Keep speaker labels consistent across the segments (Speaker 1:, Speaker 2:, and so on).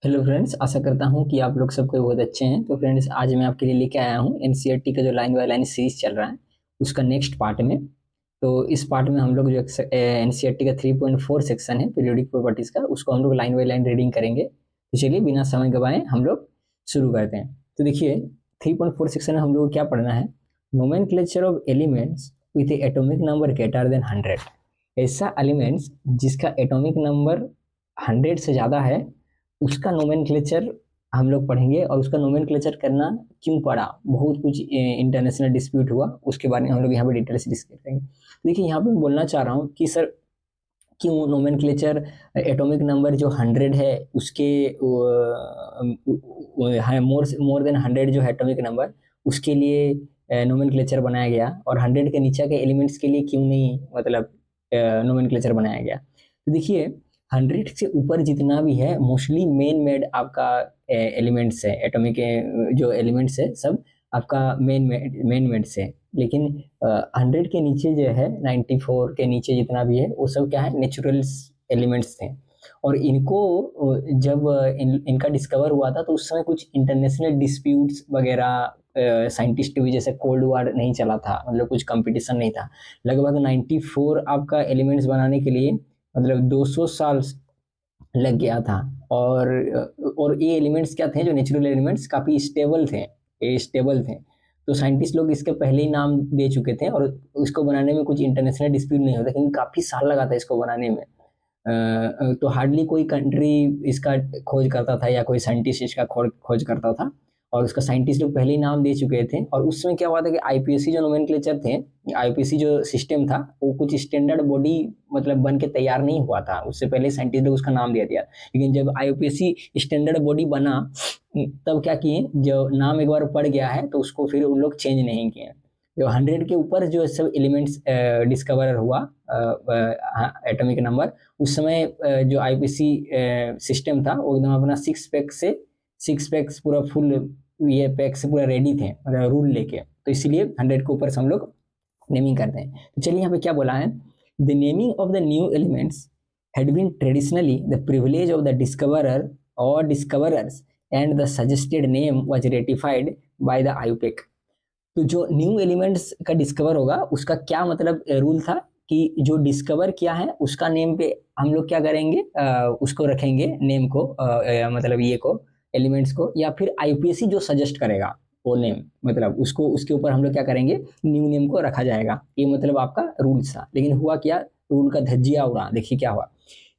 Speaker 1: Hello friends, आशा करता हूँ कि आप लोग सबके बहुत अच्छे हैं। तो फ्रेंड्स, आज मैं आपके लिए लेके आया हूँ एनसीईआरटी का जो लाइन बाय लाइन सीरीज चल रहा है उसका नेक्स्ट पार्ट में। तो इस पार्ट में हम लोग जो एनसीईआरटी का 3.4 सेक्शन है पीरियोडिक प्रॉपर्टीज का, उसको हम लोग लाइन बाय लाइन रीडिंग करेंगे। तो चलिए बिना समय गवाए हम लोग शुरू करते हैं। तो देखिए, 3.4 सेक्शन में हम लोग को क्या पढ़ना है। Nomenclature of elements with atomic number greater than 100। ऐसा एलिमेंट्स जिसका एटॉमिक नंबर 100 से ज़्यादा है उसका नोमेनक्लेचर हम लोग पढ़ेंगे। और उसका नोमेनक्लेचर करना क्यों पड़ा, बहुत कुछ इंटरनेशनल डिस्प्यूट हुआ, उसके बारे में हम लोग यहाँ पे डिटेल से डिस्कस करेंगे। देखिए, यहाँ पे मैं बोलना चाह रहा हूँ कि सर क्यों नोमेनक्लेचर एटॉमिक नंबर जो 100 है उसके मोर देन 100 जो है एटॉमिक नंबर, उसके लिए नोमेनक्लेचर बनाया गया, और 100 के नीचे के एलिमेंट्स के लिए क्यों नहीं, मतलब नोमेनक्लेचर बनाया गया। तो देखिए, 100 से ऊपर जितना भी है मोस्टली मेन मेड आपका एलिमेंट्स है, एटॉमिक जो एलिमेंट्स है सब आपका मेन मेड्स है। लेकिन 100 के नीचे जो है, 94 के नीचे जितना भी है वो सब क्या है, नेचुरल एलिमेंट्स थे। और इनको जब इनका डिस्कवर हुआ था तो उस समय कुछ इंटरनेशनल डिस्प्यूट्स वगैरह, साइंटिस्ट की वजह से कोल्ड वॉर नहीं चला था, मतलब कुछ कंपटीशन नहीं था। लगभग 94 आपका एलिमेंट्स बनाने के लिए मतलब 200 साल लग गया था। और ये एलिमेंट्स क्या थे, जो नेचुरल एलिमेंट्स काफ़ी स्टेबल थे, ये स्टेबल थे। तो साइंटिस्ट लोग इसके पहले ही नाम दे चुके थे, और उसको बनाने में कुछ इंटरनेशनल डिस्प्यूट नहीं होता, क्योंकि काफ़ी साल लगा था इसको बनाने में। तो हार्डली कोई कंट्री इसका खोज करता था या कोई साइंटिस्ट इसका खोज करता था, और उसका साइंटिस्ट लोग पहले ही नाम दे चुके थे। और उस समय क्या हुआ था कि आईपीएससी जो नोमेनक्लेचर थे, आईपीएससी जो सिस्टम था वो कुछ स्टैंडर्ड बॉडी मतलब बन के तैयार नहीं हुआ था, उससे पहले साइंटिस्ट लोग उसका नाम दे दिया। लेकिन जब आईपीएससी स्टैंडर्ड बॉडी बना तब क्या किए, जो नाम एक बार पड़ गया है तो उसको फिर उन लोग चेंज नहीं किए। जो 100 के ऊपर जो सब एलिमेंट्स डिस्कवर हुआ एटॉमिक नंबर, उस समय जो आईपीसी सिस्टम था वो एकदम अपना सिक्स पैक्स पूरा फुल, ये पैक से पूरा रेडी थे, मतलब रूल लेके। तो इसलिए 100 के ऊपर से हम लोग नेमिंग करते हैं। तो चलिए यहाँ पे क्या बोला है, the naming of the new elements had been traditionally the privilege of the discoverer or discoverers, and the suggested name was ratified by the IUPAC। तो जो न्यू एलिमेंट्स का डिस्कवर होगा उसका क्या मतलब रूल था कि जो डिस्कवर किया है उसका नेम पे हम लोग क्या करेंगे, उसको रखेंगे नेम को, मतलब ये को एलिमेंट्स को, या फिर आईपीएससी जो सजेस्ट करेगा वो नेम, मतलब उसको उसके ऊपर हम लोग क्या करेंगे, न्यू नेम को रखा जाएगा। ये मतलब आपका रूल था। लेकिन हुआ क्या, रूल का धज्जिया उड़ा। देखिए क्या हुआ,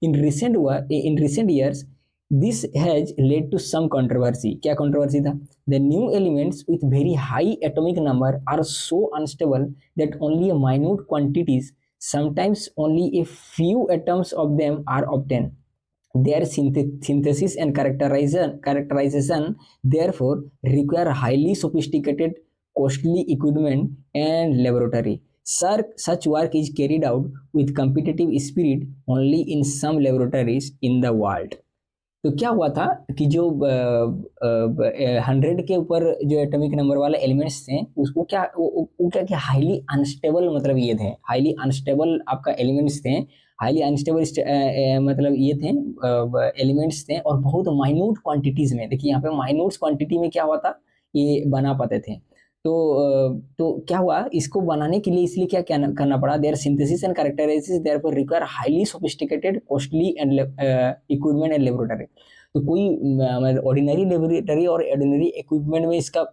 Speaker 1: in recent years this has led to some controversy. क्या कंट्रोवर्सी था, the new elements with very high atomic number are so unstable that only a minute quantities, sometimes only a few atoms of them are obtained. Their synthesis and characterization therefore require highly sophisticated, costly equipment and laboratory. Such work is carried out with competitive spirit only in some laboratories in the world। तो क्या हुआ था कि जो 100 के ऊपर जो atomic number वाले एलिमेंट्स थे उसको क्या वो क्या कि हाईली अनस्टेबल, मतलब ये थे हाईली अनस्टेबल आपका एलिमेंट्स थे, हाईली अनस्टेबल मतलब ये थे एलिमेंट्स थे, और बहुत माइन्यूट क्वांटिटीज में। देखिए यहाँ पे माइन्यूट क्वांटिटी में क्या हुआ था, ये बना पाते थे। तो क्या हुआ, इसको बनाने के लिए इसलिए क्या करना पड़ा, their synthesis and characterises therefore require highly sophisticated, costly and equipment and laboratory. तो कोई मतलब ऑर्डिनरी लेबोरेटरी और ऑर्डिनरी इक्विपमेंट में इसका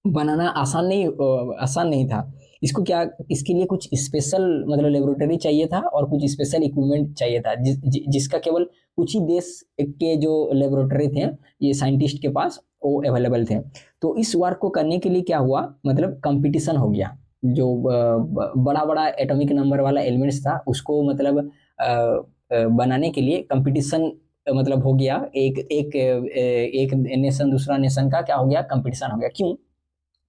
Speaker 1: बनाना आसान नहीं था। इसको क्या, इसके लिए कुछ स्पेशल मतलब लेबोरेटरी चाहिए था और कुछ स्पेशल इक्विपमेंट चाहिए था, जिसका केवल कुछ ही देश के जो लेबोरेटरी थे ये साइंटिस्ट के पास वो अवेलेबल थे। तो इस वर्क को करने के लिए क्या हुआ, मतलब कंपटीशन हो गया। जो बड़ा बड़ा एटॉमिक नंबर वाला एलिमेंट्स था उसको मतलब बनाने के लिए कंपटीशन मतलब हो गया। एक नेशन दूसरा नेशन का क्या हो गया, कंपटीशन हो गया। क्यों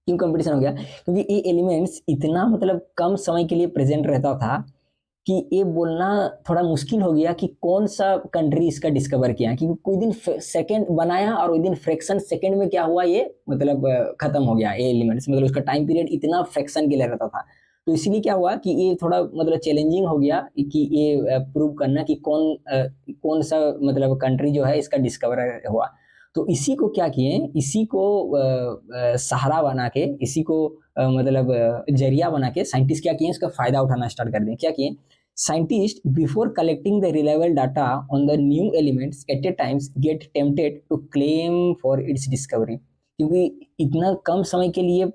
Speaker 1: कंपटीशन हो गया, क्योंकि ये एलिमेंट्स इतना मतलब कम समय के लिए प्रेजेंट रहता था कि ये बोलना थोड़ा मुश्किल हो गया कि कौन सा कंट्री इसका डिस्कवर किया, क्योंकि कोई दिन सेकंड बनाया और कोई दिन फ्रैक्शन सेकंड में क्या हुआ, ये मतलब खत्म हो गया ये एलिमेंट्स, मतलब उसका टाइम पीरियड इतना फ्रैक्शन के लिए रहता था। तो इसीलिए क्या हुआ कि ये थोड़ा मतलब चैलेंजिंग हो गया कि ये प्रूव करना कि कौन सा मतलब कंट्री जो है इसका डिस्कवर हुआ। तो इसी को क्या किए, इसी को सहारा बना के, इसी को मतलब जरिया बना के साइंटिस्ट क्या किए, इसका फायदा उठाना स्टार्ट कर दिए। क्या किए scientist, before collecting the reliable data on the new elements at a times get tempted to claim for its discovery, क्योंकि इतना कम समय के लिए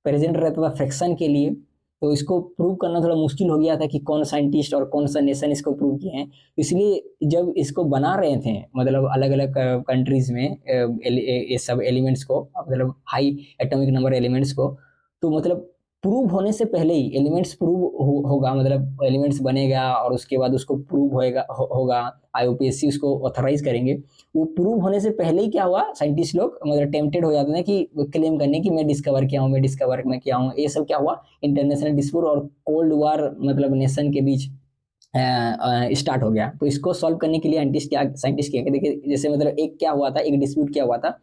Speaker 1: प्रेजेंट रहता था, फ्रैक्शन के लिए, तो इसको प्रूव करना थोड़ा मुश्किल हो गया था कि कौन साइंटिस्ट और कौन सा नेशन इसको प्रूव किए हैं। इसलिए जब इसको बना रहे थे मतलब अलग अलग कंट्रीज में ये सब एलिमेंट्स को, मतलब हाई एटॉमिक नंबर एलिमेंट्स को, तो मतलब प्रूव होने से पहले ही एलिमेंट्स प्रूव होगा, मतलब एलिमेंट्स बनेगा और उसके बाद उसको प्रूव होगा आईयूपीएसी उसको ऑथराइज करेंगे। वो प्रूव होने से पहले ही क्या हुआ, साइंटिस्ट लोग मतलब टेम्पटेड हो जाते हैं कि क्लेम करने की मैं डिस्कवर किया हूँ, मैं डिस्कवर में किया हूँ। ये सब क्या हुआ, इंटरनेशनल डिस्प्यूट और कोल्ड वॉर मतलब नेशन के बीच स्टार्ट हो गया। तो इसको सॉल्व करने के लिए साइंटिस्ट क्या, देखिए जैसे मतलब एक क्या हुआ था, एक डिस्प्यूट क्या हुआ था।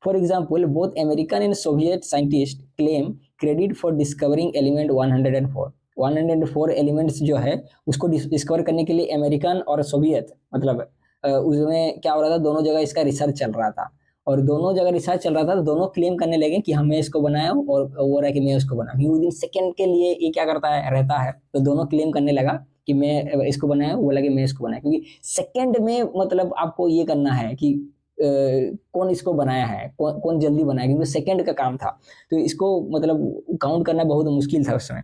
Speaker 1: For example, both American and Soviet scientist claim credit for discovering element 104। 104 elements जो है उसको डिस्कवर करने के लिए अमेरिकन और सोवियत मतलब उसमें क्या हो रहा था, दोनों जगह इसका रिसर्च चल रहा था, और दोनों जगह रिसर्च चल रहा था तो दोनों क्लेम करने लगे कि हमें इसको बनाया और वो रहा कि मैं उसको बनाया। विद इन सेकेंड के लिए ये क्या करता है, रहता है, तो दोनों क्लेम करने लगा कि मैं इसको बनाया, वो लगे मैं इसको बनाया, क्योंकि सेकेंड में मतलब आपको ये करना है कि कौन इसको बनाया है, कौन जल्दी बनाया, क्योंकि सेकंड का काम था। तो इसको मतलब काउंट करना बहुत मुश्किल था उस समय।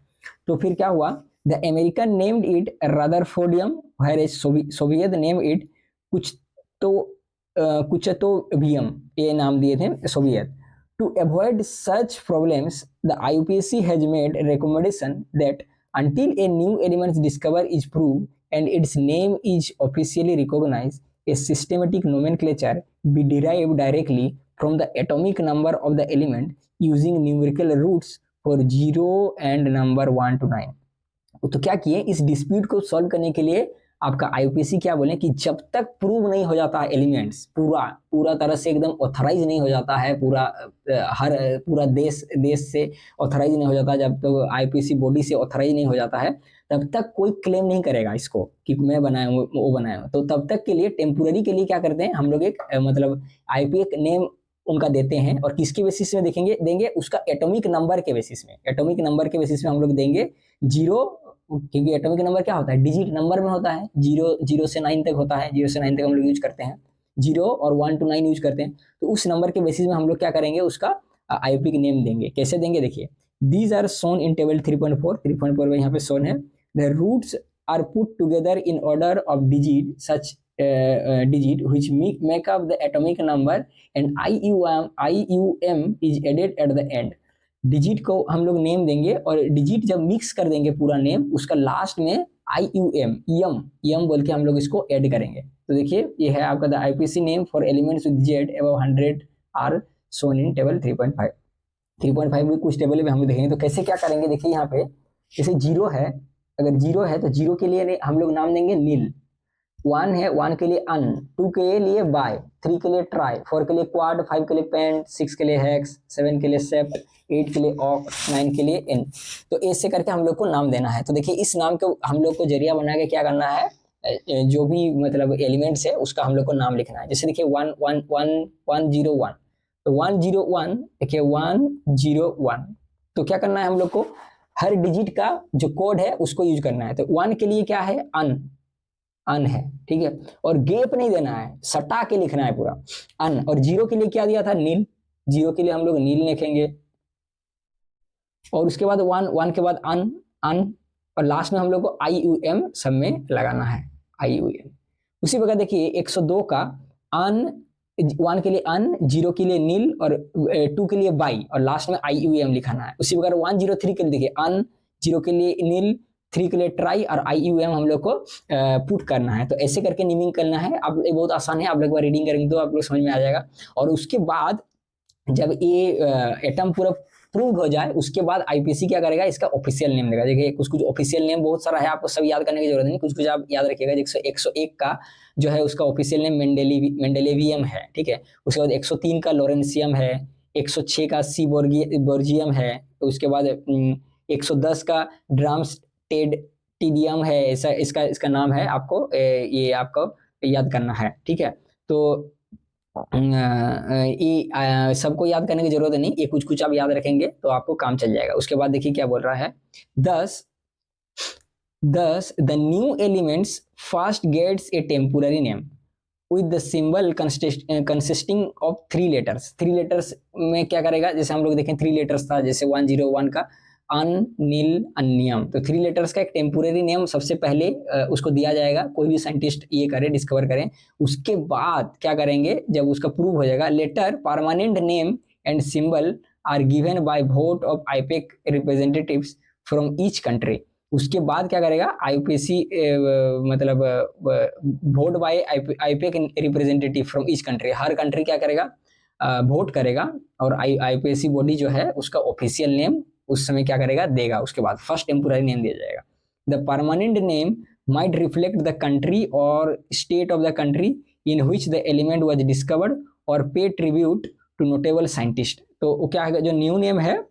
Speaker 1: तो फिर क्या हुआ, the American named it rutherfordium, where Soviet name it कुछ तो वियम, ये नाम दिए थे Soviet. To avoid such problems the IUPAC has made recommendation that until a new element discovered is proved and its name is officially recognized, a systematic nomenclature be derived directly from the atomic number of the element using numerical roots for 0 and number 1 to 9। तो क्या किए, इस dispute को solve करने के लिए आपका IUPAC क्या बोले कि जब तक प्रूव नहीं हो जाता एलिमेंट्स पूरा तरह से एकदम ऑथराइज नहीं हो जाता है, पूरा देश से ऑथराइज नहीं हो जाता, जब तक तो आईयूपीएसी बॉडी से ऑथराइज नहीं हो जाता है, तब तक कोई क्लेम नहीं करेगा इसको कि मैं बनाया हूँ, वो बनाया हूँ। तो तब तक के लिए टेम्पोररी के लिए क्या करते हैं हम लोग, एक मतलब आईयूपीए नेम उनका देते हैं, और किसके बेसिस में देंगे उसका एटॉमिक नंबर के बेसिस में। एटॉमिक नंबर के बेसिस में हम लोग देंगे 0, क्योंकि एटॉमिक नंबर क्या होता है, डिजिट नंबर में होता है, 0 से 9 तक होता है, 0 से 9 तक हम लोग यूज करते हैं, 0 और 1 to 9 यूज करते हैं। तो उस नंबर के बेसिस में हम लोग क्या करेंगे, उसका आईयूपीए नेम देंगे। कैसे देंगे, देखिए these are shown in table 3.4 में यहाँ पे शोन है। The roots are put together in order of digit such digit which make up the atomic number and IUM is added at the end। Digit को हम लोग name देंगे, और digit जब मिक्स कर देंगे पूरा नेम, उसका लास्ट में IUM बोल के हम लोग इसको ऐड करेंगे। तो देखिए ये है आपका the IUPAC name for elements with Z above 100 are shown in table 3.5। 3.5 में कुछ टेबल में हम लोग देखेंगे। तो कैसे क्या करेंगे, देखिए यहाँ पे जैसे 0 है, अगर 0 है तो 0 के लिए हम लोग नाम देंगे नील, 1 है 1 के लिए अन, 2 के लिए बाय, 3 के लिए ट्राई, 4 के लिए क्वाड, 5 के लिए पेंट, 6 के लिए हेक्स, 7 के लिए सेप्ट, 8 के लिए ऑक, 9 के लिए एन। तो ऐसे करके हम लोग को नाम देना है। तो देखिए इस नाम को हम लोग को जरिया बना के क्या करना है, जो भी मतलब एलिमेंट्स है उसका हम लोग को नाम लिखना है। जैसे देखिए 101, तो 101 देखिए 101, तो क्या करना है हम लोग को, हर डिजिट का जो कोड है उसको यूज करना है। तो 1 के लिए क्या है, अन है, ठीक है, और गैप नहीं देना है, सटा के लिखना है पूरा अन। और 0 के लिए क्या दिया था, नील, 0 के लिए हम लोग नील लिखेंगे, और उसके बाद 1 के बाद अन, और लास्ट में हम लोग को IUM सब में लगाना है, IUM। उसी प्रकार देखिए 102 का अन, 1 के लिए अन, 0 के लिए नील, और 2 के लिए बाई, और लास्ट में IUM लिखाना है। उसी प्रकार 103 के लिए देखिए अन, 0 के लिए नील, 3 के लिए ट्राई, और IUM हम लोग को पुट करना है। तो ऐसे करके नेमिंग करना है। अब ये बहुत आसान है, आप लोग रीडिंग करेंगे तो आप लोग समझ में आ जाएगा। और उसके बाद जब ये एटम पूरा प्रूव हो जाए, उसके बाद आईयूपीएसी क्या करेगा, इसका ऑफिशियल नेम देगा। देखिए कुछ ऑफिशियल नेम बहुत सारा है, आपको सब याद करने की जरूरत नहीं, कुछ आप याद रखिएगा। 101 का जो है उसका ऑफिशियल नेम मेंडेलेवियम है, ठीक है। उसके बाद 103 का लॉरेंसियम है, 106 का सी बोर्जियम है, उसके बाद 110 का ड्रम्स टेडियम है, ऐसा इसका नाम है, आपको ये आपको याद करना है, ठीक है। तो ये सबको याद करने की जरूरत नहीं, ये कुछ कुछ आप याद रखेंगे तो आपको काम चल जाएगा। उसके बाद देखिए क्या बोल रहा है, thus the new elements first gets a temporary name with the symbol consisting of 3 letters। 3 letters में क्या करेगा, जैसे हम लोग देखें 3 letters था, जैसे 101 का अन नील अन्नियम, तो 3 letters का एक टेम्पोररी नेम सबसे पहले उसको दिया जाएगा, कोई भी साइंटिस्ट ये करे, डिस्कवर करें। उसके बाद क्या करेंगे, जब उसका प्रूव हो जाएगा, later permanent name and symbol are given by vote of IUPAC representatives from each country. उसके बाद क्या करेगा, आईपीसी मतलब vote by IUPAC representative from each country, हर कंट्री क्या करेगा, वोट करेगा, और आईपीसी बॉडी जो है उसका ऑफिशियल नेम उस समय क्या करेगा, देगा। उसके बाद फर्स्ट टेम्पोररी नेम दिया जाएगा। The permanent name might reflect the country और state of the country in which the element was discovered और pay tribute to notable scientist. तो वो क्या है, जो न्यू नेम है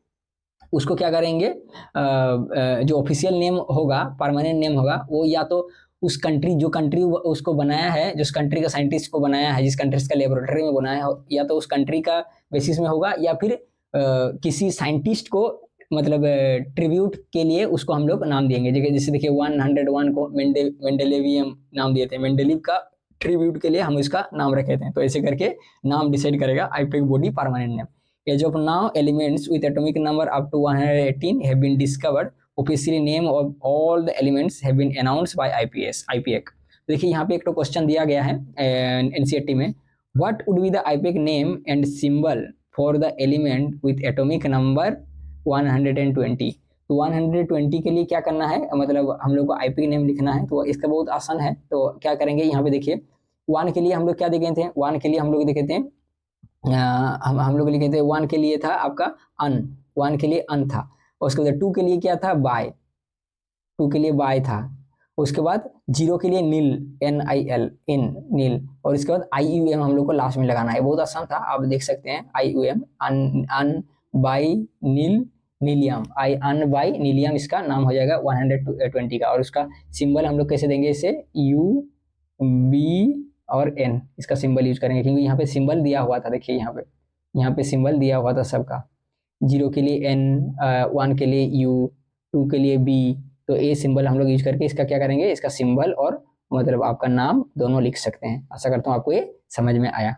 Speaker 1: उसको क्या करेंगे, जो ऑफिशियल नेम होगा, परमानेंट नेम होगा, वो या तो उस कंट्री, जो कंट्री उसको बनाया है, जिस कंट्री का साइंटिस्ट को बनाया है, जिस कंट्री का लेबोरेटरी में बनाया है, या तो उस कंट्री का बेसिस में होगा, या फिर किसी साइंटिस्ट को मतलब ट्रिब्यूट के लिए उसको हम लोग नाम देंगे। जैसे देखिए 101 को मेंडेलेवियम नाम दिए थे, मेंडेलीव का ट्रिब्यूट के लिए हम इसका नाम रखे थे। तो ऐसे करके नाम डिसाइड करेगा IUPAC body permanent name. As of now, elements with atomic number up to 118 have been discovered. Officially name of all the elements have been announced by IPEC। देखिए यहाँ पे एक तो क्वेश्चन दिया गया है एनसीईआरटी में, What would be the IPEC name and symbol for the element with atomic number 120? तो 120 के लिए क्या करना है, मतलब हम लोग को IPEC नेम लिखना है, तो इसका बहुत आसान है। तो क्या करेंगे, यहाँ पे देखिए 1 के लिए हम लोग क्या देखे थे, 1 के लिए हम लोग देखे थे हम लोग लिखे थे 1 के लिए था आपका अन, 1 के लिए अन था। और उसके बाद 2 के लिए क्या था, बाय, 2 के लिए बाय था। उसके बाद 0 के लिए नील, NIL, इन नील। और इसके बाद IUM हम लोग को लास्ट में लगाना है, बहुत आसान था, आप देख सकते हैं IUM, un bi nil nilium, I un bi nilium, इसका नाम हो जाएगा 120 का। और उसका सिंबल हम लोग कैसे देंगे, इसे UB और N, इसका सिंबल यूज करेंगे, क्योंकि यहाँ पे सिंबल दिया हुआ था। देखिए यहाँ पे सिंबल दिया हुआ था सबका, 0 के लिए N, 1 के लिए U, 2 के लिए B। तो ये सिंबल हम लोग यूज करके इसका क्या करेंगे, इसका सिंबल और मतलब आपका नाम दोनों लिख सकते हैं। आशा करता हूँ आपको ये समझ में आया।